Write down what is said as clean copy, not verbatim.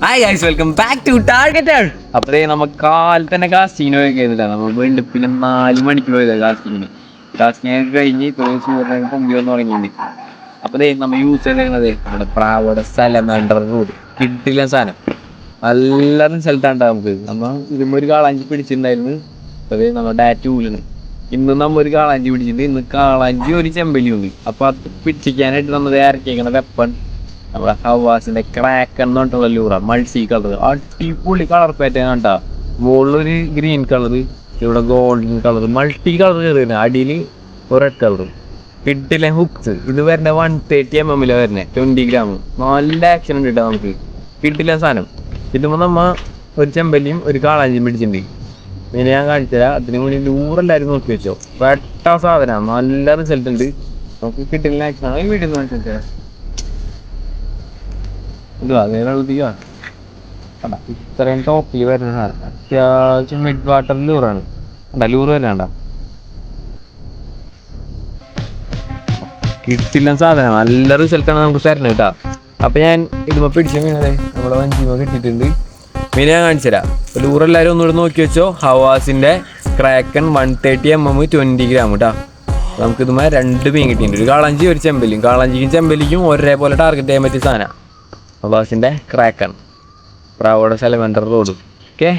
Hi guys, welcome back to targeted. അപ്പോഴേ നമുക്ക് കാലത്ത് തന്നെ കാസ്റ്റിങ്ങിന് പോയി കഴിഞ്ഞില്ല. നമ്മൾ വീണ്ടും പിന്നെ 4 മണിക്ക് പോയത് കാസ്റ്റിങ് കഴിഞ്ഞ് പൊങ്കി വന്ന് തുടങ്ങിയിട്ടുണ്ട്. അപ്പോഴേ നമ്മൾ യൂസ് ചെയ്തേക്കുന്നത് നമ്മുടെ പ്രാവോടെ സലമാൻഡർ റോഡ് കിട്ടില്ല സാധനം. നല്ല റിസൾട്ടാണ് നമുക്ക്. നമ്മൾ ഇതുമ്പോൾ ഒരു കാളാഞ്ചി പിടിച്ചിട്ടുണ്ടായിരുന്നു. അതേ നമ്മൾ ഡാറ്റ് ഊലാണ്. ഇന്ന് നമ്മൾ ഒരു കാളാഞ്ചി പിടിച്ചിട്ടുണ്ട്. ഇന്ന് കാളാഞ്ചി ഒരു ചെമ്പല്ലി ഉണ്ട്. അപ്പോൾ അത് പിടിച്ചിക്കാനായിട്ട് നമ്മൾ ഇറക്കിയേക്കണ വെപ്പൺ നമ്മുടെ ഹവാസിന്റെ ക്രാക്ക് എന്ന് പറഞ്ഞിട്ടുള്ള ലൂറ മൾട്ടി കളർ, അടിപൊളി കളർ പാറ്റേൺ കണ്ടാ. മുകളിലൊരു ഗ്രീൻ കളർ, ഇവിടെ ഗോൾഡൻ കളർ, മൾട്ടി കളർ കയറിയാണ്. അടിയിൽ ഒരു റെഡ് കളറും. കിട്ടില്ല ഹുക്സ്. ഇത് വരുന്ന 130 mm വരുന്നത്, 20 gram. നല്ല ആക്ഷൻ ഉണ്ട് കേട്ടോ നമുക്ക്. കിട്ടില്ല സാധനം. കിട്ടുമ്പോൾ നമ്മ ഒരു ചെമ്പല്ലിയും ഒരു കാളാഞ്ചിയും പിടിച്ചിട്ടുണ്ട്. പിന്നെ ഞാൻ കാണിച്ചുതരാം. അതിന് വേണ്ടി ലൂറെല്ലാവരും നോക്കി വെച്ചോ. പെട്ട സാധനമാണ്, നല്ല റിസൾട്ട് ഉണ്ട്. നമുക്ക് കിട്ടില്ല ആക്ഷൻ ഈ വീഡിയോ കാണിച്ചു ഇത്രയും ടോപ്പിൽ വരുന്ന സാധനം. അത്യാവശ്യം മിഡ് വാട്ടർ ലൂറാണ്. ലൂറ് വരാണ്ട കിട്ടില്ല സാധനം. നല്ല റിസൾട്ടാണ് നമുക്ക് തരുന്നത് കേട്ടോ. അപ്പം ഞാൻ ഇതുമ്പോൾ പിടിച്ച മീനതെ നമ്മളെ വഞ്ചിമ കിട്ടിയിട്ടുണ്ട്. മീനെ ഞാൻ കാണിച്ചു തരാം. ലൂറെല്ലാവരും ഒന്നുകൂടെ നോക്കി വെച്ചോ. ഹവാസിൻ്റെ ക്രാക്കൻ 130 mm 20 gram കേട്ടോ. നമുക്കിതുമ്പോൾ 2 മീൻ കിട്ടിയിട്ടുണ്ട്. ഒരു കാളാഞ്ചി ഒരു ചെമ്പല്ലിയും. കാളാഞ്ചിക്കും ചെമ്പല്ലിക്കും ഒരേപോലെ ടാർഗറ്റ് ചെയ്യാൻ പറ്റിയ സാധനം ഹവാസിൻ്റെ ക്രാക്കൻ പ്രാവോടെ സലമാൻഡർ റോഡ്. ഓക്കെ.